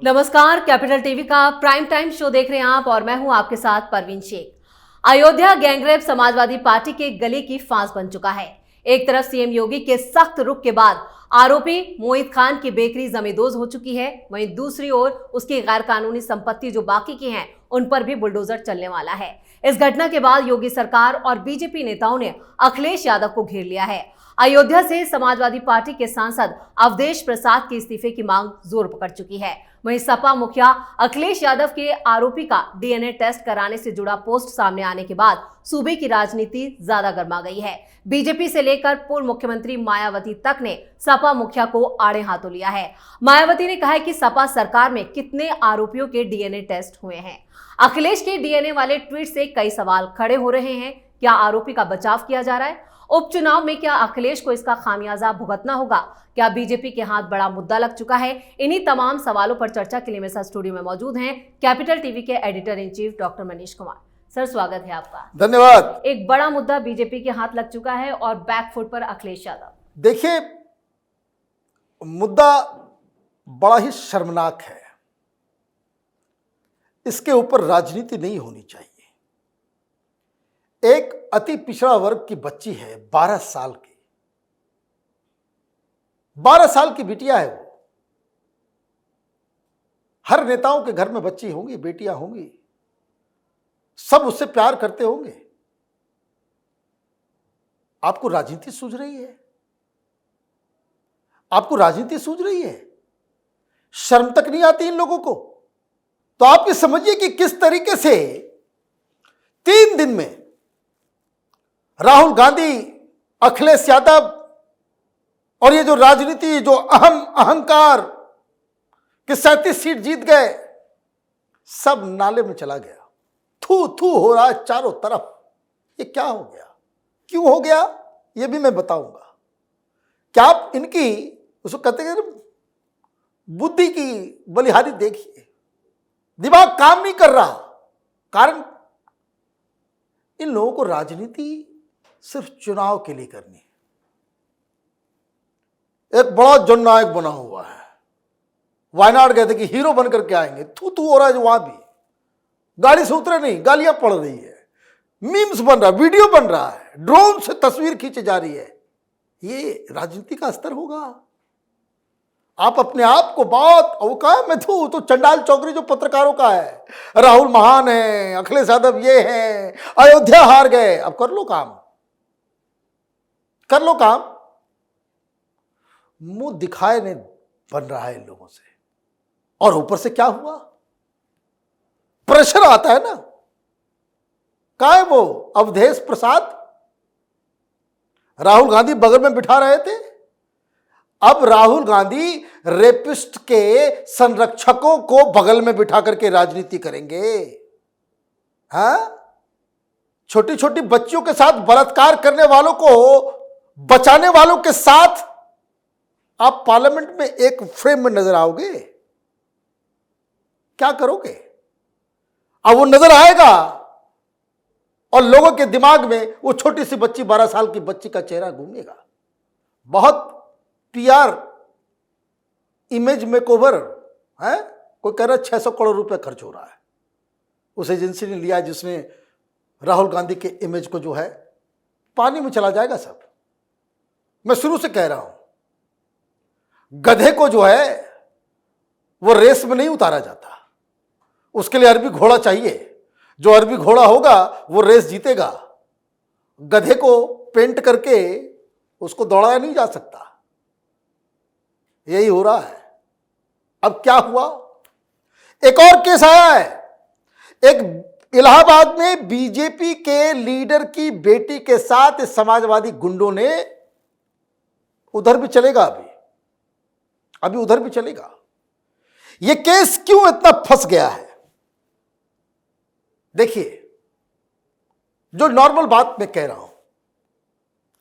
नमस्कार, capital TV का prime time show देख रहे हैं आप और मैं हूं आपके साथ परवीन शेख। अयोध्या गैंगरेप समाजवादी पार्टी के गले की फांस बन चुका है। एक तरफ सीएम योगी के सख्त रुख के बाद आरोपी मोहित खान की बेकरी जमींदोज हो चुकी है, वहीं दूसरी ओर उसकी गैर कानूनी संपत्ति जो बाकी की हैं उन पर भी बुलडोजर चलने वाला है। इस घटना के बाद योगी सरकार और बीजेपी नेताओं ने अखिलेश यादव को घेर लिया है। अयोध्या से समाजवादी पार्टी के सांसद अवधेश प्रसाद के इस्तीफे की मांग जोर पकड़ चुकी है। वहीं सपा मुखिया अखिलेश यादव के आरोपी का डीएनए टेस्ट कराने से जुड़ा पोस्ट सामने आने के बाद सूबे की राजनीति ज्यादा गर्मा गई है। बीजेपी से लेकर पूर्व मुख्यमंत्री मायावती तक ने सपा मुखिया को आड़े हाथों लिया है। मायावती ने कहा है कि सपा सरकार में कितने आरोपियों के डीएनए टेस्ट हुए हैं। अखिलेश के डीएनए वाले ट्वीट से कई सवाल खड़े हो रहे हैं। क्या आरोपी का बचाव किया जा रहा है? उपचुनाव में क्या अखिलेश को इसका खामियाजा भुगतना होगा? क्या बीजेपी के हाथ बड़ा मुद्दा लग चुका है? इन्हीं तमाम सवालों पर चर्चा के लिए मेरे साथ स्टूडियो में मौजूद हैं कैपिटल टीवी के editor in chief doctor Manish Kumar. Sir, स्वागत है आपका। धन्यवाद। एक बड़ा मुद्दा बीजेपी के हाथ लग चुका है और बैकफुट पर अखिलेश यादव। देखिए, मुद्दा बड़ा ही शर्मनाक है। इसके ऊपर राजनीति नहीं होनी चाहिए। एक अति पिछड़ा वर्ग की बच्ची है, 12 साल की, 12 साल की बिटिया है वो। हर नेताओं के घर में बच्ची होंगी, बेटियां होंगी, सब उससे प्यार करते होंगे। आपको राजनीति सूझ रही है? आपको राजनीति सूझ रही है? शर्म तक नहीं आती इन लोगों को? तो आप ये समझिए कि किस तरीके से 3 दिन में राहुल गांधी, अखिलेश यादव और ये जो राजनीति, जो अहंकार कि 37 सीट जीत गए, सब नाले में चला गया। थू थू हो रहा है चारों तरफ। ये क्या हो गया? क्यों हो गया? ये भी मैं बताऊंगा। क्या आप इनकी, उसको कहते हैं बुद्धि की बलिहारी देखिए। दिमाग काम नहीं कर रहा। कारण इन लोगों को राजनीति सिर्फ चुनाव के लिए करनी है। एक बड़ा जननायक बना हुआ है, वायनाड गए थे कि हीरो बनकर के आएंगे। थू थू हो रहा है जो वहां भी, गाड़ी से उतरे नहीं, गालियां पड़ रही है, मीम्स बन रहा है, वीडियो बन रहा है, ड्रोन से तस्वीर खींची जा रही है। ये राजनीति का स्तर होगा? आप अपने आप को बहुत अवकाश में तो चंडाल चौकरी जो पत्रकारों का है, राहुल महान है, अखिलेश यादव ये है, अयोध्या हार गए। अब कर लो काम, कर लो काम। मुंह दिखाए नहीं बन रहा है इन लोगों से। और ऊपर से क्या हुआ? प्रेशर आता है ना। कहां है वो अवधेश प्रसाद? राहुल गांधी बगल में बिठा रहे थे। अब राहुल गांधी रेपिस्ट के संरक्षकों को बगल में बिठा करके राजनीति करेंगे। हाँ, छोटी छोटी बच्चियों के साथ बलात्कार करने वालों को बचाने वालों के साथ आप पार्लियामेंट में एक फ्रेम में नजर आओगे। क्या करोगे? अब वो नजर आएगा और लोगों के दिमाग में वो छोटी सी बच्ची, 12 साल की बच्ची का चेहरा घूमेगा। बहुत पीआर इमेज मेकओवर है। कोई कह रहा है 600 करोड़ रुपए खर्च हो रहा है। उस एजेंसी ने लिया जिसने राहुल गांधी के इमेज को जो है पानी में चला जाएगा सब। मैं शुरू से कह रहा हूं, गधे को जो है वो रेस में नहीं उतारा जाता। उसके लिए अरबी घोड़ा चाहिए। जो अरबी घोड़ा होगा वो रेस जीतेगा। गधे को पेंट करके उसको दौड़ाया नहीं जा सकता। यही हो रहा है। अब क्या हुआ? एक और केस आया है। एक इलाहाबाद में बीजेपी के लीडर की बेटी के साथ समाजवादी गुंडों ने, उधर भी चलेगा, अभी उधर भी चलेगा। यह केस क्यों इतना फंस गया है? देखिए, जो नॉर्मल बात मैं कह रहा हूं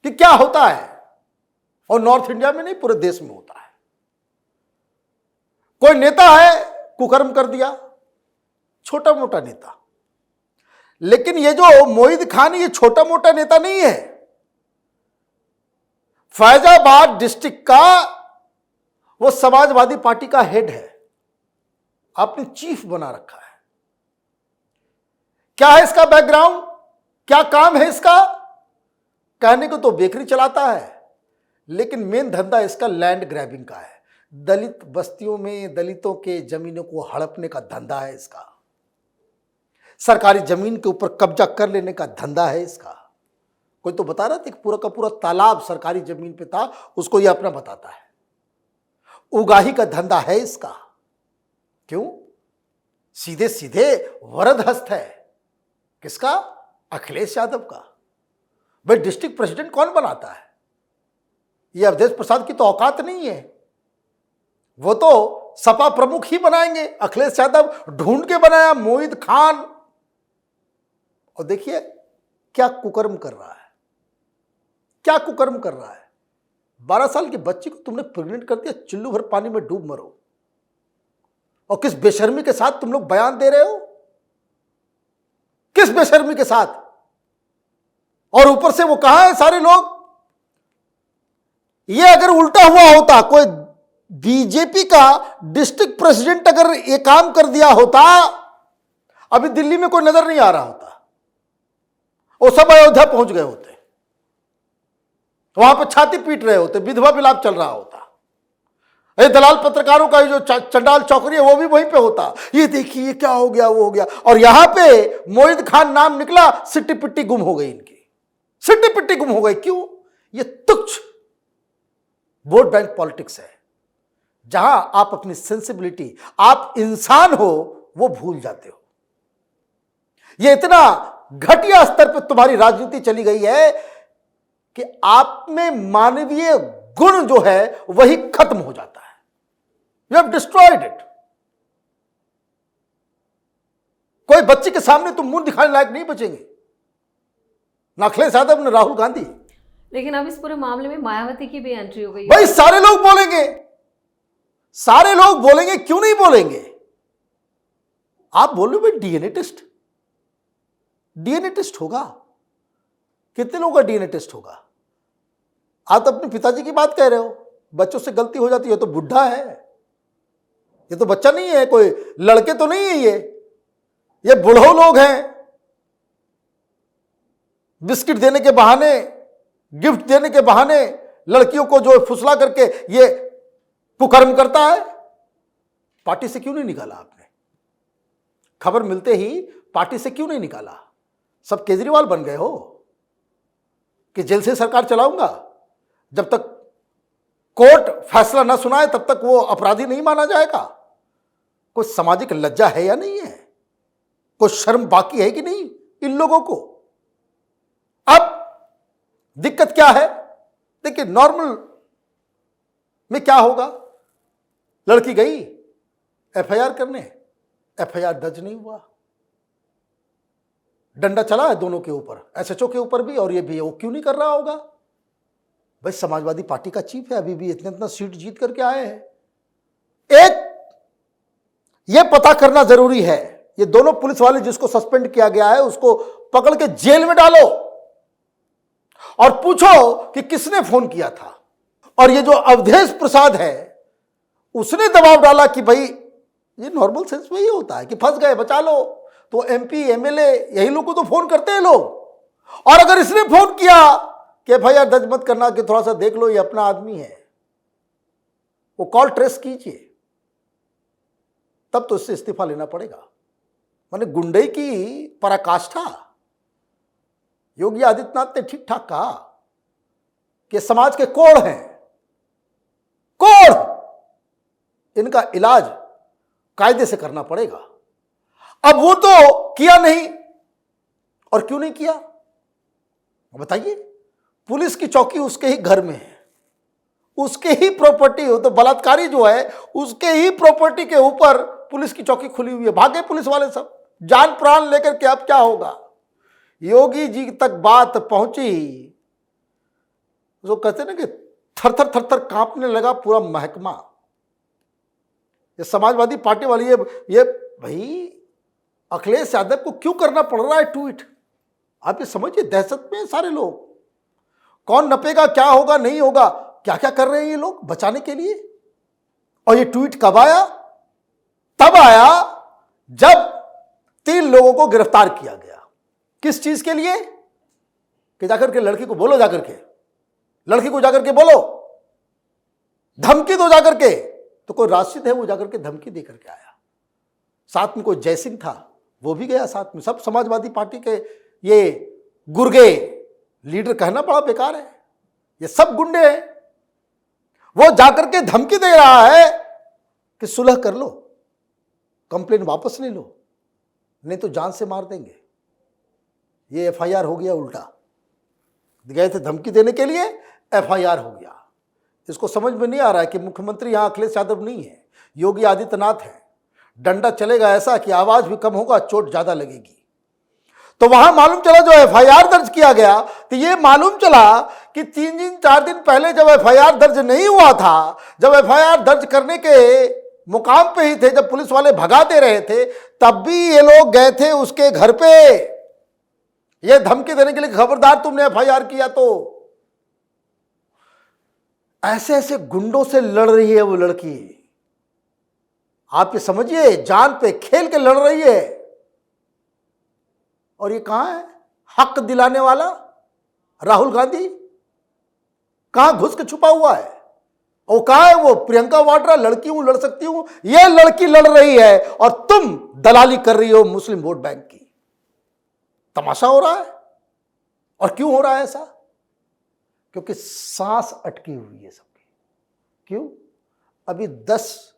कि क्या होता है, और नॉर्थ इंडिया में नहीं पूरे देश में होता है। कोई नेता है, कुकर्म कर दिया, छोटा मोटा नेता। लेकिन ये जो मोहित खान, ये छोटा मोटा नेता नहीं है। फैजाबाद डिस्ट्रिक्ट का वो समाजवादी पार्टी का हेड है। आपने चीफ बना रखा है। क्या है इसका बैकग्राउंड, क्या काम है इसका? कहने को तो बेकरी चलाता है, लेकिन मेन धंधा इसका लैंड ग्रैबिंग का है। दलित बस्तियों में दलितों के जमीनों को हड़पने का धंधा है इसका। सरकारी जमीन के ऊपर कब्जा कर लेने का धंधा है इसका। कोई तो बता रहा था कि पूरा का पूरा तालाब सरकारी जमीन पे था, उसको ये अपना बताता है। उगाही का धंधा है इसका। क्यों? सीधे सीधे वरद हस्त है किसका? अखिलेश यादव का। भाई डिस्ट्रिक्ट प्रेसिडेंट कौन बनाता है? ये अवधेश प्रसाद की तो औकात नहीं है। वो तो सपा प्रमुख ही बनाएंगे। अखिलेश यादव ढूंढ के बनाया मोहित खान। और देखिए क्या कुकर्म कर रहा है, क्या कुकर्म कर रहा है। 12 साल की बच्ची को तुमने प्रेग्नेंट कर दिया, चिल्लू भर पानी में डूब मरो। और किस बेशर्मी के साथ तुम लोग बयान दे रहे हो, किस बेशर्मी के साथ। और ऊपर से वो कहां है सारे लोग। ये अगर उल्टा हुआ होता, कोई बीजेपी का डिस्ट्रिक्ट प्रेसिडेंट अगर ये काम कर दिया होता, अभी दिल्ली में कोई नजर नहीं आ रहा होता, वो सब अयोध्या पहुंच गए होते, वहां पर छाती पीट रहे होते, विधवा विलाप चल रहा होता। ये दलाल पत्रकारों का जो चंडाल चौकरी है वो भी वहीं पे होता। ये देखिए ये क्या हो गया, वो हो गया। और यहां पे मोहित खान नाम निकला, सिट्टी पिट्टी गुम हो गई इनकी, सिट्टी पिट्टी गुम हो गई। क्यों? ये तुच्छ वोट बैंक पॉलिटिक्स है, जहां आप अपनी सेंसिबिलिटी, आप इंसान हो, वो भूल जाते हो। ये इतना घटिया स्तर पर तुम्हारी राजनीति चली गई है कि आप में मानवीय गुण जो है वही खत्म हो जाता है। You have destroyed it. कोई बच्चे के सामने तुम मुंह दिखाने लायक नहीं बचेंगे, ना अखिलेश यादव ने राहुल गांधी। लेकिन अब इस पूरे मामले में मायावती की भी एंट्री हो गई। भाई सारे लोग बोलेंगे, सारे लोग बोलेंगे, क्यों नहीं बोलेंगे। आप बोल रहे हो भाई डीएनए टेस्ट, डीएनए टेस्ट होगा। कितने लोगों का डीएनए टेस्ट होगा? आप तो अपने पिताजी की बात कह रहे हो। बच्चों से गलती हो जाती है तो बुढ़ा है, ये तो बच्चा नहीं है, कोई लड़के तो नहीं है, ये बूढ़ो लोग हैं। बिस्किट देने के बहाने, गिफ्ट देने के बहाने लड़कियों को जो फुसला करके ये कुकर्म करता है। पार्टी से क्यों नहीं निकाला आपने? खबर मिलते ही पार्टी से क्यों नहीं निकाला? सब केजरीवाल बन गए हो कि जेल से सरकार चलाऊंगा। जब तक कोर्ट फैसला न सुनाए तब तक वो अपराधी नहीं माना जाएगा। कोई सामाजिक लज्जा है या नहीं है? कोई शर्म बाकी है कि नहीं इन लोगों को? अब दिक्कत क्या है? देखिए नॉर्मल में क्या होगा, लड़की गई एफआईआर करने, एफआईआर दर्ज नहीं हुआ, डंडा चला है दोनों के ऊपर, एसएचओ के ऊपर भी और ये भी। वो क्यों नहीं कर रहा होगा? भाई समाजवादी पार्टी का चीफ है, अभी भी इतना इतना सीट जीत करके आए हैं। एक ये पता करना जरूरी है, ये दोनों पुलिस वाले जिसको सस्पेंड किया गया है उसको पकड़ के जेल में डालो और पूछो कि किसने फोन किया था। और ये जो अवधेश प्रसाद है उसने दबाव डाला कि भाई ये नॉर्मल सेंस में ही होता है कि फंस गए बचा लो, तो एमपी एमएलए यही लोग को तो फोन करते हैं लोग। और अगर इसने फोन किया कि भाई यार दर्ज मत करना, कि थोड़ा सा देख लो ये अपना आदमी है, वो कॉल ट्रेस कीजिए, तब तो इससे इस्तीफा लेना पड़ेगा। माने गुंडई की पराकाष्ठा योगी आदित्यनाथ ने ठीक ठाक कहा कि समाज के कोढ़ हैं, कोढ़, इनका इलाज कायदे से करना पड़ेगा। अब वो तो किया नहीं, और क्यों नहीं किया बताइए? पुलिस की चौकी उसके ही घर में है, उसके ही प्रॉपर्टी हो, तो बलात्कारी जो है उसके ही प्रॉपर्टी के ऊपर पुलिस की चौकी खुली हुई है। भागे पुलिस वाले सब जान प्राण लेकर के। अब क्या होगा? योगी जी तक बात पहुंची, जो कहते ना कि थर थर थर थर कांपने लगा पूरा महकमा। ये समाजवादी पार्टी वाली ये भाई अखिलेश यादव को क्यों करना पड़ रहा है ट्वीट? आप ये समझिए, दहशत में सारे लोग। कौन नपेगा, क्या होगा नहीं होगा, क्या क्या कर रहे हैं ये लोग बचाने के लिए। और ये ट्वीट कब आया? तब आया जब 3 लोगों को गिरफ्तार किया गया। किस चीज के लिए? कि जाकर के लड़की को बोलो, जाकर के लड़की को जाकर के बोलो, धमकी दो जाकर के। तो कोई राशिद है वो जाकर के धमकी दे करके आया। साथ में कोई जयसिंह था, वो भी गया साथ में। सब समाजवादी पार्टी के ये गुर्गे लीडर, कहना बड़ा बेकार है, ये सब गुंडे हैं। वो जाकर के धमकी दे रहा है कि सुलह कर लो, कंप्लेन वापस ले लो, नहीं तो जान से मार देंगे। ये एफआईआर हो गया उल्टा। गए थे धमकी देने के लिए, एफआईआर हो गया। इसको समझ में नहीं आ रहा है कि मुख्यमंत्री यहां अखिलेश यादव नहीं है, योगी आदित्यनाथ है। डंडा चलेगा ऐसा कि आवाज भी कम होगा, चोट ज्यादा लगेगी। तो वहां मालूम चला, जो एफआईआर दर्ज किया गया, तो ये मालूम चला कि 3-4 दिन पहले जब एफआईआर दर्ज नहीं हुआ था, जब एफआईआर दर्ज करने के मुकाम पे ही थे, जब पुलिस वाले भगा दे रहे थे, तब भी ये लोग गए थे उसके घर पे ये धमकी देने के लिए, खबरदार तुमने एफआईआर किया तो। ऐसे ऐसे गुंडों से लड़ रही है वो लड़की। आप ये समझिए, जान पे खेल के लड़ रही है। और ये कहां है हक दिलाने वाला राहुल गांधी? कहां घुस के छुपा हुआ है? और कहां है वो प्रियंका वाड्रा? लड़की हूं, लड़ सकती हूं, ये लड़की लड़ रही है और तुम दलाली कर रही हो मुस्लिम वोट बैंक की। तमाशा हो रहा है। और क्यों हो रहा है ऐसा? क्योंकि सांस अटकी हुई है सबकी। क्यों? अभी 10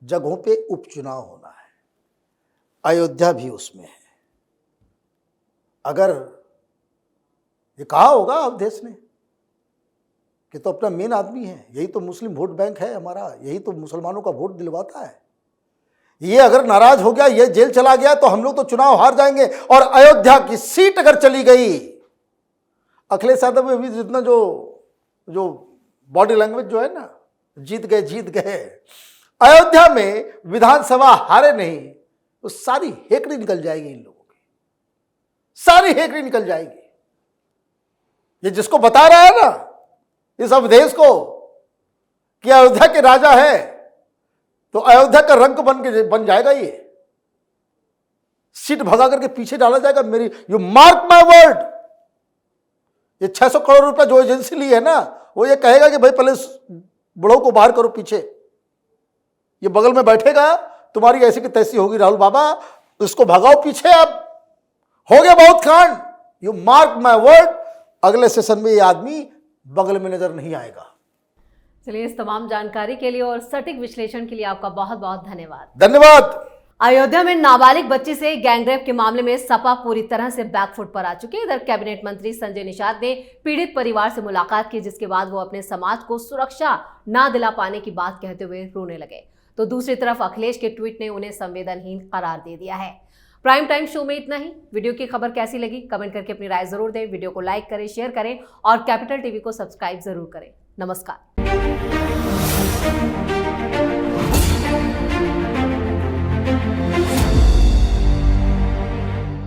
जगहों पे उपचुनाव होना है, अयोध्या भी उसमें है। अगर ये कहा होगा अवधेश ने कि तो अपना मेन आदमी है, यही तो मुस्लिम वोट बैंक है हमारा, यही तो मुसलमानों का वोट दिलवाता है, ये अगर नाराज हो गया, ये जेल चला गया, तो हम लोग तो चुनाव हार जाएंगे। और अयोध्या की सीट अगर चली गई, अखिलेश यादव में भी जितना जो बॉडी लैंग्वेज जो है ना, जीत गए। अयोध्या में विधानसभा हारे नहीं, तो सारी हेकड़ी निकल जाएगी इन लोगों की, सारी हेकड़ी निकल जाएगी। ये जिसको बता रहा है ना, इस अवधेश को, कि अयोध्या के राजा है, तो अयोध्या का रंग बन जाएगा। ये सीट भगा करके पीछे डाला जाएगा। मेरी यू मार्क माय वर्ड। ये 600 करोड़ रुपया जो एजेंसी ली है ना, वो ये कहेगा कि भाई पहले बुढ़ऊ को बाहर करो पीछे, ये बगल में बैठेगा, तुम्हारी ऐसी की तैसी होगी राहुल बाबा, इसको भगाओ पीछे। अब हो गया बहुत कांड। यू मार्क माय वर्ड, अगले सेशन में ये आदमी बगल में नजर नहीं आएगा। चलिए, इस तमाम जानकारी के लिए और सटीक विश्लेषण के लिए आपका बहुत बहुत धन्यवाद। धन्यवाद। अयोध्या में नाबालिग बच्ची से गैंगरेप के मामले में सपा पूरी तरह से बैकफुट पर आ चुकी है। इधर कैबिनेट मंत्री संजय निषाद ने पीड़ित परिवार से मुलाकात की, जिसके बाद वो अपने समाज को सुरक्षा ना दिला पाने की बात कहते हुए रोने लगे। तो दूसरी तरफ अखिलेश के ट्वीट ने उन्हें संवेदनहीन करार दे दिया है। प्राइम टाइम शो में इतना ही। वीडियो की खबर कैसी लगी कमेंट करके अपनी राय जरूर दें। वीडियो को लाइक करें, शेयर करें और कैपिटल टीवी को सब्सक्राइब जरूर करें। नमस्कार।